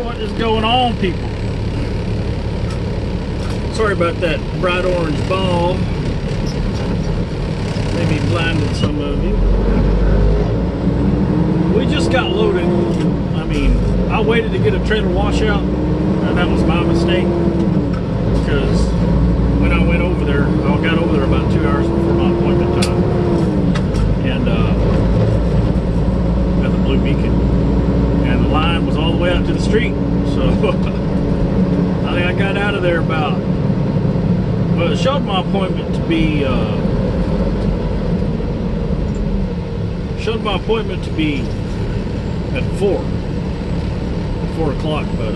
What is going on, people? Sorry about that bright orange ball. Maybe blinded some of you. We just got loaded. I mean, I waited to get a trailer washout, and that was my mistake. Because when I went over there, I got over there about 2 hours before my appointment time. And at the Blue Beacon. And the line was all the way out to the street. So I think I got out of there about, well, it showed my appointment to be at 4 o'clock, but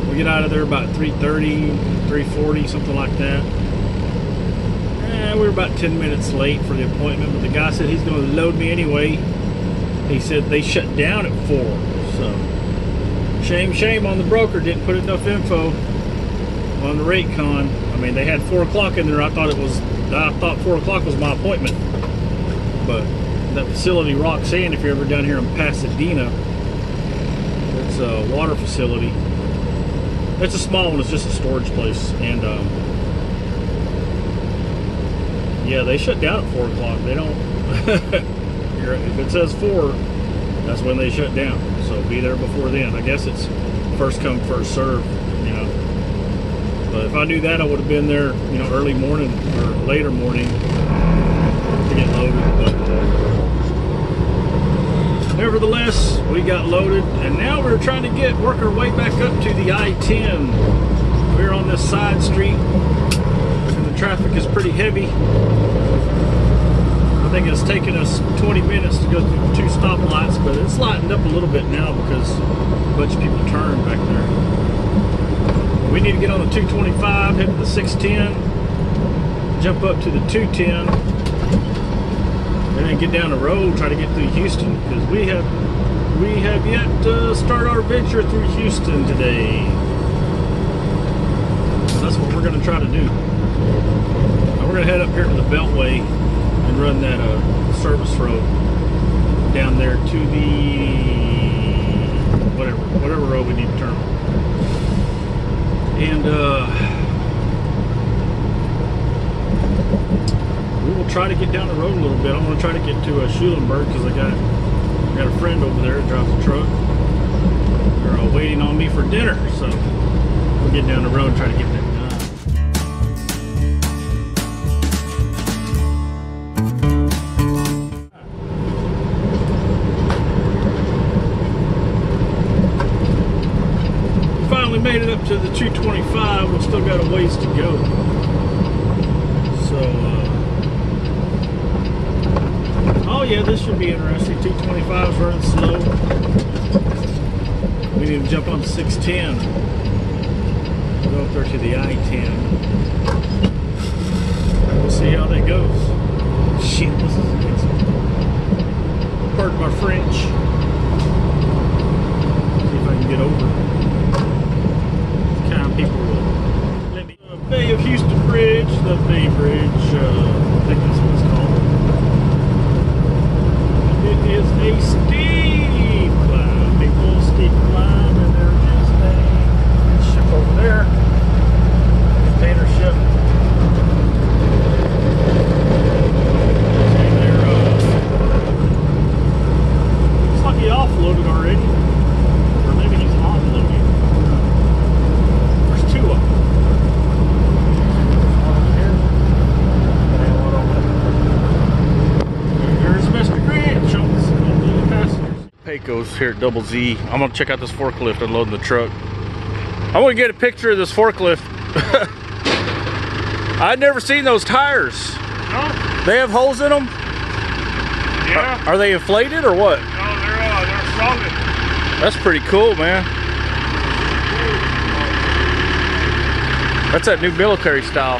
we get out of there about 3:30, 3:40, something like that. And we were about 10 minutes late for the appointment, but the guy said he's going to load me anyway. He said they shut down at 4, so shame on the broker, didn't put enough info on the rate con. I mean, they had 4 o'clock in there. I thought 4 o'clock was my appointment, but that facility, Roxanne, if you're ever down here in Pasadena, it's a water facility. It's a small one. It's just a storage place, and yeah, they shut down at 4 o'clock. They don't. If it says 4, that's when they shut down. So be there before then. I guess it's first come, first serve, you know. But if I knew that, I would have been there, you know, early morning or later morning to get loaded. But nevertheless, we got loaded, and now we're trying to work our way back up to the I-10. We're on this side street, and the traffic is pretty heavy. I think it's taken us 20 minutes to go through 2 stoplights, but it's lightened up a little bit now because a bunch of people turned back there. We need to get on the 225, head to the 610, jump up to the 210, and then get down the road, try to get through Houston, because we have yet to start our venture through Houston today. So that's what we're going to try to do. Now we're going to head up here to the Beltway and run that service road down there to the whatever road we need to turn on. And we will try to get down the road a little bit. I'm going to try to get to Schulenburg because I got a friend over there that drives a truck. They're waiting on me for dinner, so we'll get down the road and try to get that done. We made it up to the 225. We've still got a ways to go. So, oh yeah, this should be interesting. 225 is running slow. We need to jump on the 610. Go up there to the I-10. We'll see how that goes. Shit, this is pardon my French. See if I can get over. People will let me. Bay of Houston Bridge, the Bay Bridge, I think that's what it's called. It is a steep climb, big old steep climb, and there is a ship over there, container ship. And they're, looks like he offloaded already, or maybe he's onloading. Two of them. There's Mr. Grant showing us the passengers. Pecos here at Double Z. I'm gonna check out this forklift unloading the truck. I want to get a picture of this forklift. I'd never seen those tires. No. They have holes in them? Yeah. Are they inflated or what? No, they're solid. That's pretty cool, man. That's that new military style.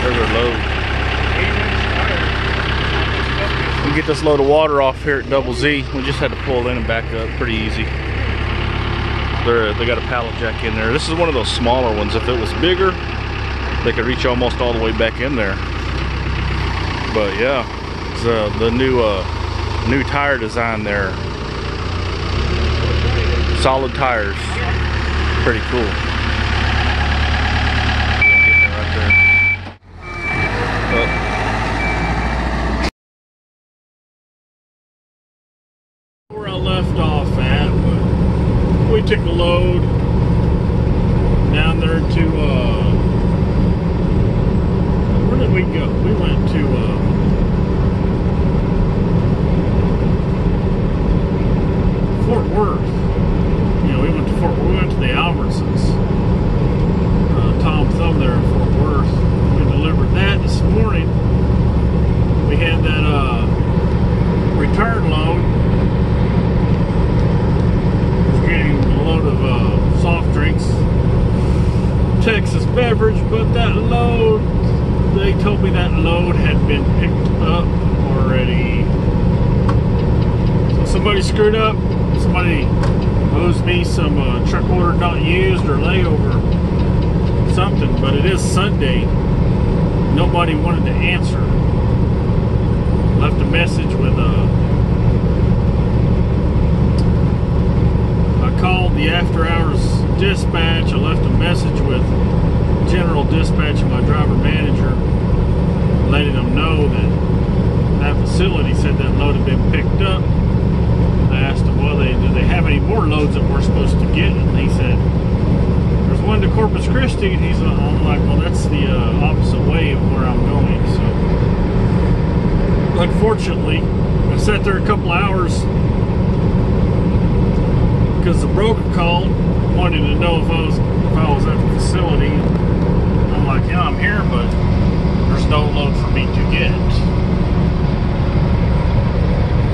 There's our load. We get this load of water off here at Double Z. We just had to pull in and back up pretty easy. They got a pallet jack in there. This is one of those smaller ones. If it was bigger, they could reach almost all the way back in there. But yeah, it's the new tire design there. Solid tires. Pretty cool. Getting it right there. Where I left off at, but we took a load down there to where did we go? We went to Fort Worth. You know, we went to the Albertsons. Tom Thumb there in Fort Worth. We delivered that this morning. We had that return load. Getting a load of soft drinks, Texas beverage, but that load, they told me that load had been picked up already. So somebody screwed up. Somebody owes me some truck order not used or layover something, but it is Sunday. Nobody wanted to answer. Left a message with I called the after hours dispatch. I left a message with general dispatch and my driver manager, letting them know that that facility said that load had been picked up. I asked them, well, do they have any more loads that we're supposed to get? And he said, there's one to Corpus Christi. And I'm like, well, that's the opposite way of where I'm going. So, unfortunately, I sat there a couple hours because the broker called, wanted to know if I was at the facility. I'm like, yeah, I'm here, but there's no load for me to get.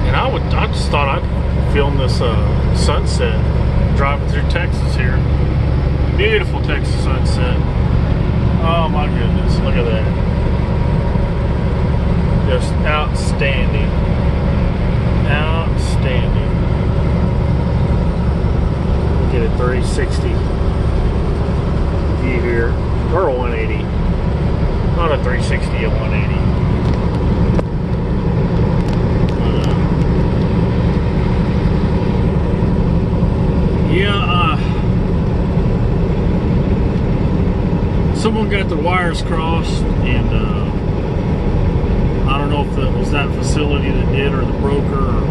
And I just thought I'd film this sunset driving through Texas here. Beautiful Texas sunset. Oh my goodness, look at that. Just outstanding. Outstanding. Get a 360 view here, or a 180. Not a 360, a 180. Someone got their wires crossed, and I don't know if that was that facility that did, or the broker, or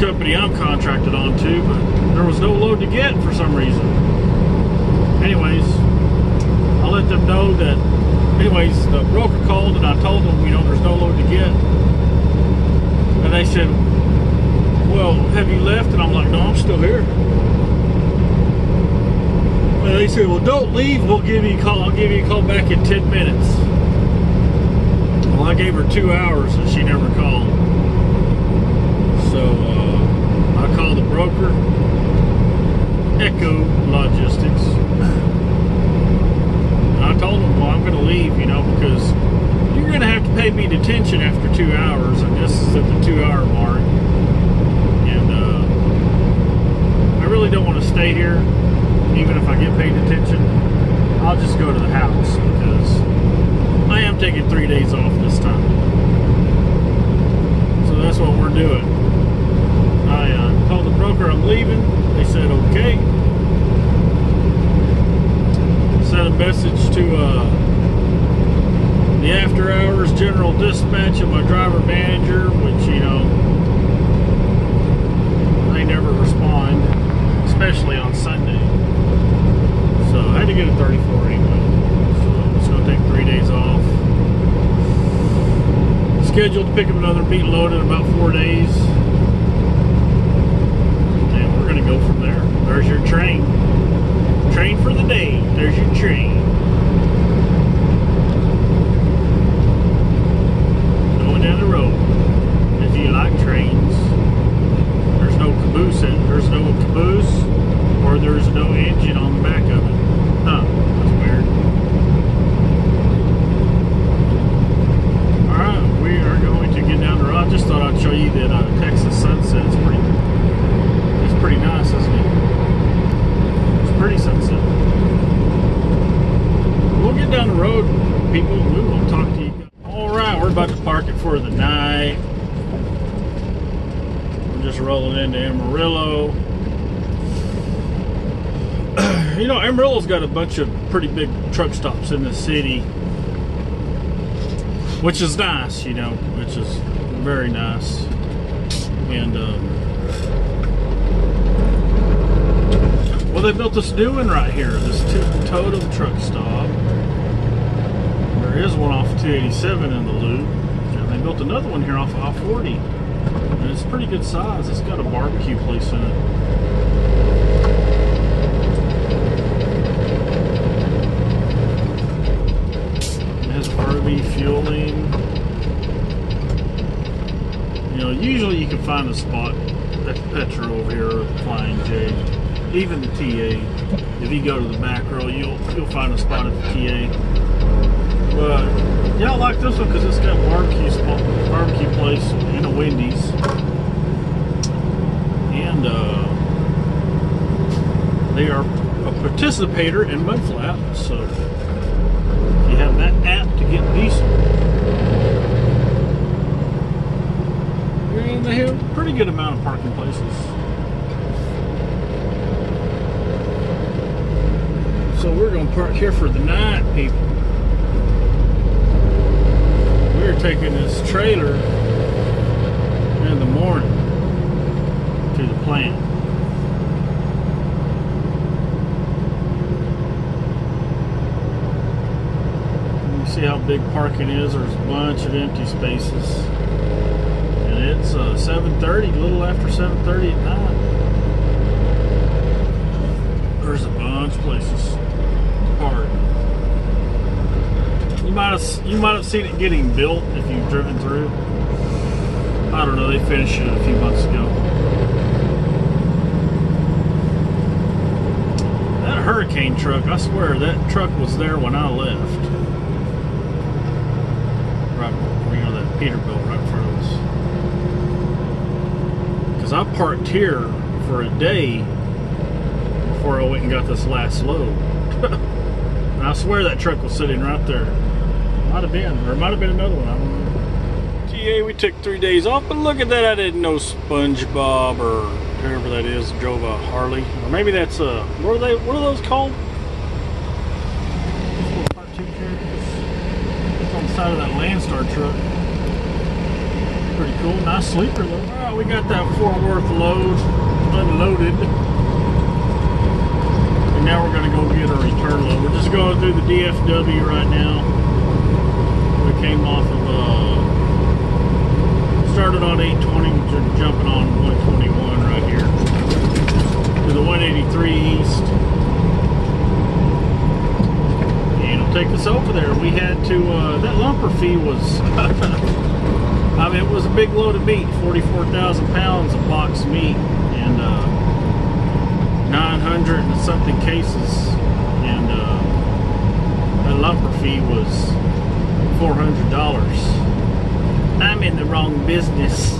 company I'm contracted on to, but there was no load to get for some reason. Anyways, I let them know that, the broker called and I told them, there's no load to get. And they said, well, have you left? And I'm like, no, I'm still here. And they said, well, don't leave, we'll give you a call. I'll give you a call back in 10 minutes. Well, I gave her 2 hours and she never called. So, I called the broker, Echo Logistics. And I told them, well, I'm going to leave, because you're going to have to pay me detention after 2 hours, and this is at the 2-hour mark. And I really don't want to stay here, even if I get paid detention. I'll just go to the house, because I am taking 3 days off this time. So that's what we're doing. I told the broker I'm leaving. They said okay. Sent a message to the after hours general dispatch and my driver manager, which they never respond, especially on Sunday. So I had to get a 34 anyway. So it's going to take 3 days off. Scheduled to pick up another meat load in about 4 days. Going to go from there. There's your train. Train for the day. There's your train. Going down the road. If you like trains, there's no caboose or there's no engine on the back of it. Huh, that's weird. Alright, we are going to get down the road. I just thought I'd show you that Texas sunset. It's pretty nice, isn't it? It's pretty sunset. We'll get down the road, people. We will talk to you. Alright, we're about to park it for the night. We're just rolling into Amarillo. You know, Amarillo's got a bunch of pretty big truck stops in the city, which is nice, you know, which is very nice. And, well, they built this new one right here, this Totem truck stop. There is one off 287 in the loop. And they built another one here off of I-40. And it's pretty good size. It's got a barbecue place in it. RV fueling. You know, usually you can find a spot at the Petra over here or the Flying J, even the TA. If you go to the back row, you'll find a spot at the TA. But yeah, I like this one because it's got barbecue place and a Wendy's, and they are a participator in Mudflap, so have that app to get diesel. And they have a pretty good amount of parking places. So we're going to park here for the night, people. We're taking this trailer in the morning to the plant. See how big parking is. There's a bunch of empty spaces, and it's 7:30, a little after 7:30 at night. There's a bunch of places to park. You might have seen it getting built if you've driven through. I don't know, they finished it a few months ago. That Hurricane truck, I swear that truck was there when I left. Peterbilt right in front of us, because I parked here for a day before I went and got this last load. And I swear that truck was sitting right there. Might have been, or it might have been another one, I don't know. TA, we took 3 days off, but look at that, I didn't know SpongeBob or whoever that is drove a Harley, or maybe that's a, what are those called? It's on the side of that Landstar truck. Pretty cool, nice sleeper though. Alright, we got that Fort Worth load unloaded. And now we're gonna go get a return load. We're just going through the DFW right now. We came off of, started on 820, we're jumping on 121 right here. To the 183 east. And it'll take us over there. We had to, that lumper fee was, I mean, it was a big load of meat, 44,000 pounds of boxed meat, and 900 and something cases, and the lumper fee was $400. I'm in the wrong business.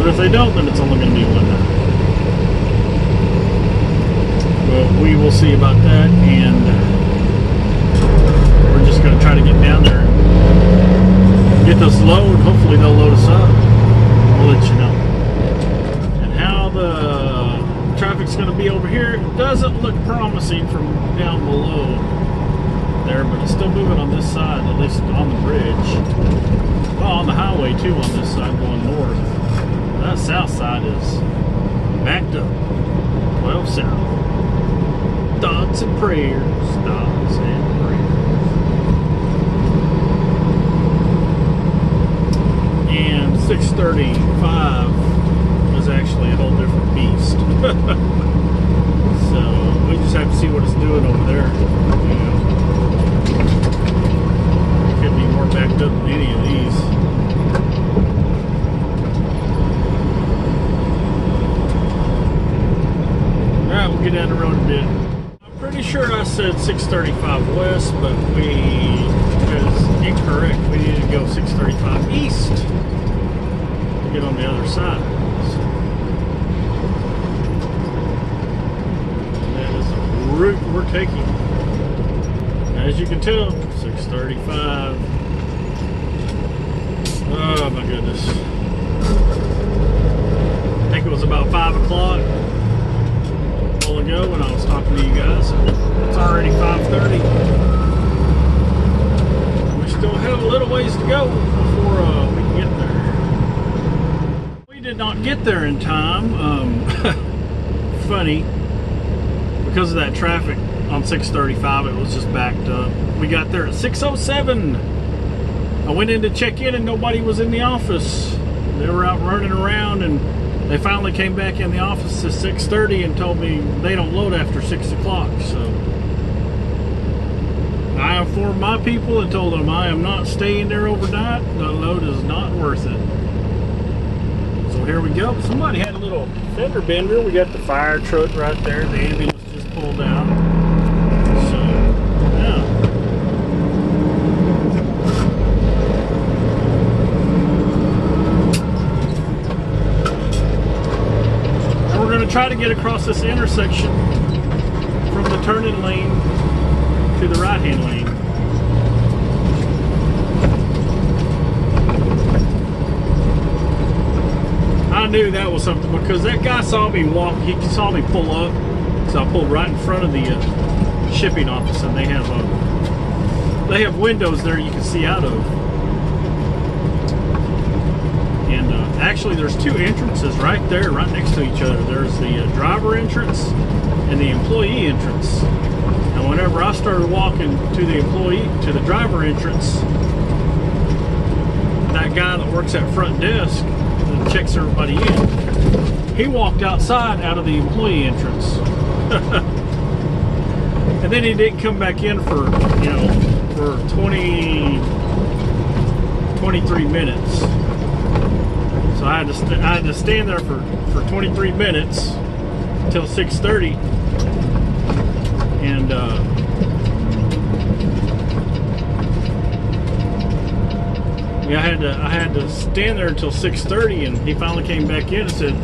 But if they don't, then it's only going to be one night. But we will see about that, and we're just going to try to get down there and get this load. Hopefully they'll load us up. We'll let you know. And how the traffic's going to be over here, it doesn't look promising from down below there, but it's still moving on this side, at least on the bridge. Well, on the highway too, on this side going north. That south side is backed up. 12 south. Thoughts and prayers. Thoughts and prayers. And 635 is actually a whole different beast. So we just have to see what it's doing over there. You know, it could be more backed up than any of these. Alright, we'll get down the road a bit. I'm pretty sure I said 635 west, but that is incorrect. We need to go 635 east to get on the other side. That is the route we're taking. As you can tell, 635. Oh my goodness. I think it was about 5 o'clock ago when I was talking to you guys. It's already 5:30. We still have a little ways to go before we can get there. We did not get there in time. Funny, because of that traffic on 635, it was just backed up. We got there at 6:07. I went in to check in and nobody was in the office. They were out running around, and they finally came back in the office at 6:30 and told me they don't load after 6 o'clock. So I informed my people and told them I am not staying there overnight. The load is not worth it. So here we go. Somebody had a little fender bender. We got the fire truck right there. The ambulance just pulled out. So, yeah. Try to get across this intersection from the turning lane to the right-hand lane. I knew that was something because that guy saw me walk. He saw me pull up, so I pulled right in front of the shipping office, and they have windows there you can see out of. Actually, there's two entrances right there, right next to each other. There's the driver entrance and the employee entrance. And whenever I started walking to the driver entrance, that guy that works at front desk and checks everybody in, he walked outside out of the employee entrance. And then he didn't come back in for 23 minutes. So I had to stand there for 23 minutes until 6:30, and yeah, I had to stand there until 6:30, and he finally came back in and said,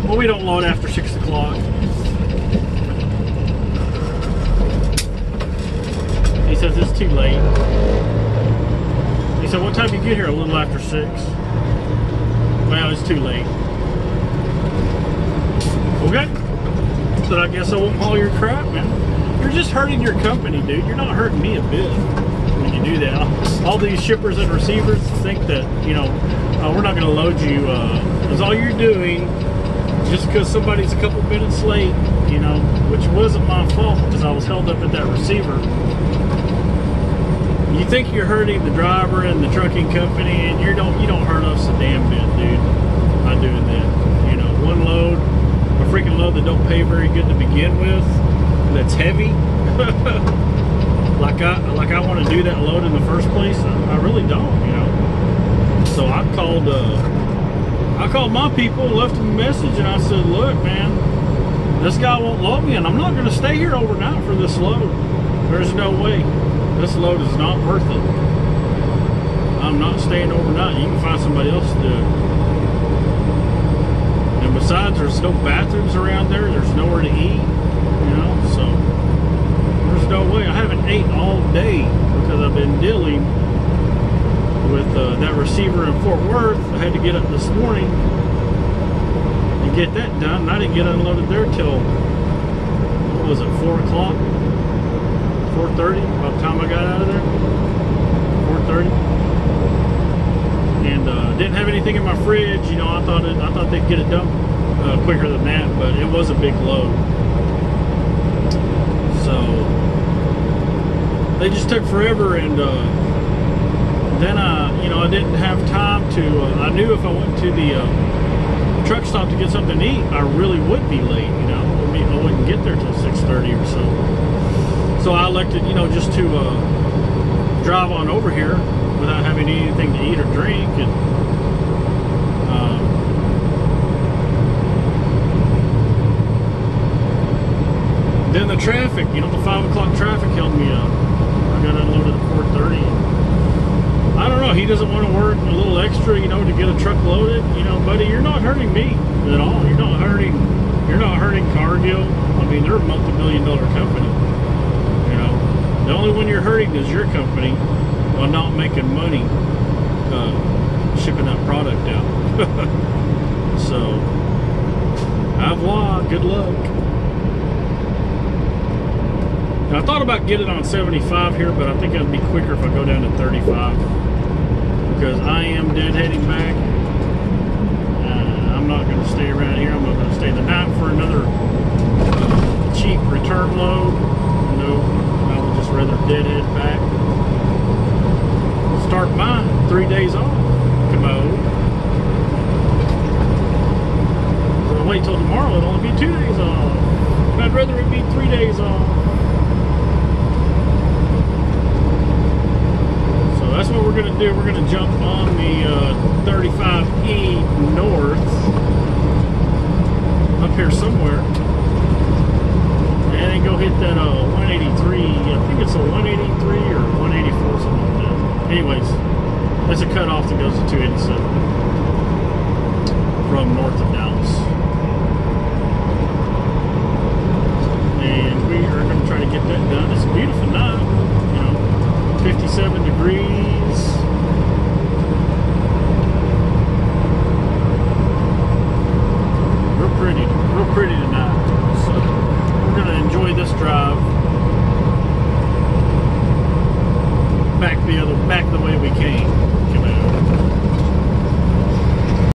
"Well, we don't load after 6 o'clock." He says it's too late. He said, "What time do you get here?" "A little after 6. "Well, it's too late." Okay. So I guess I won't haul your crap, man. You're just hurting your company, dude. You're not hurting me a bit when you do that. All these shippers and receivers think that, we're not going to load you. Because all you're doing, just because somebody's a couple minutes late, which wasn't my fault because I was held up at that receiver. You think you're hurting the driver and the trucking company, and you don't hurt us a damn bit, dude, by doing that. One load, a freaking load that don't pay very good to begin with, that's heavy. like I want to do that load in the first place. I really don't, So I called my people, left them a message, and I said, "Look, man, this guy won't load me, and I'm not going to stay here overnight for this load. There's no way. This load is not worth it. I'm not staying overnight. You can find somebody else to do it." there's no bathrooms around there. There's nowhere to eat, you know. So there's no way. I haven't ate all day because I've been dealing with that receiver in Fort Worth. I had to get up this morning and get that done. And I didn't get unloaded there till, what was it, 4 o'clock? 4:30 by the time I got out of there. 4:30. And didn't have anything in my fridge. You know, I thought they'd get it done quicker than that, but it was a big load. So they just took forever, and then I didn't have time to. I knew if I went to the truck stop to get something to eat, I really would be late. You know, I wouldn't get there till 6:30 or so. So I elected, just to drive on over here without having anything to eat or drink, and then the traffic, the 5 o'clock traffic held me up. I got unloaded at 4:30. I don't know. He doesn't want to work a little extra, to get a truck loaded. Buddy, you're not hurting me at all. You're not hurting Cargill. I mean, they're a multi-billion-dollar company. The only one you're hurting is your company while not making money shipping that product out. So, au revoir, good luck. Now, I thought about getting on 75 here, but I think it'd be quicker if I go down to 35 because I am deadheading back. I'm not going to stay around here. I'm not going to stay the night for another cheap return load. No. Just rather deadhead back. Start my 3 days off commode. So I'll wait till tomorrow, it'll only be 2 days off. But I'd rather it be 3 days off. So that's what we're gonna do. We're gonna jump on the 35E north up here somewhere. And then go hit that 183, I think it's a 183 or 184, something like that. Anyways, there's a cutoff that goes to 287 from north of Dallas. And we are going to try to get that done. It's a beautiful night, 57 degrees. Real pretty tonight. So we're going to enjoy this drive back the way we came.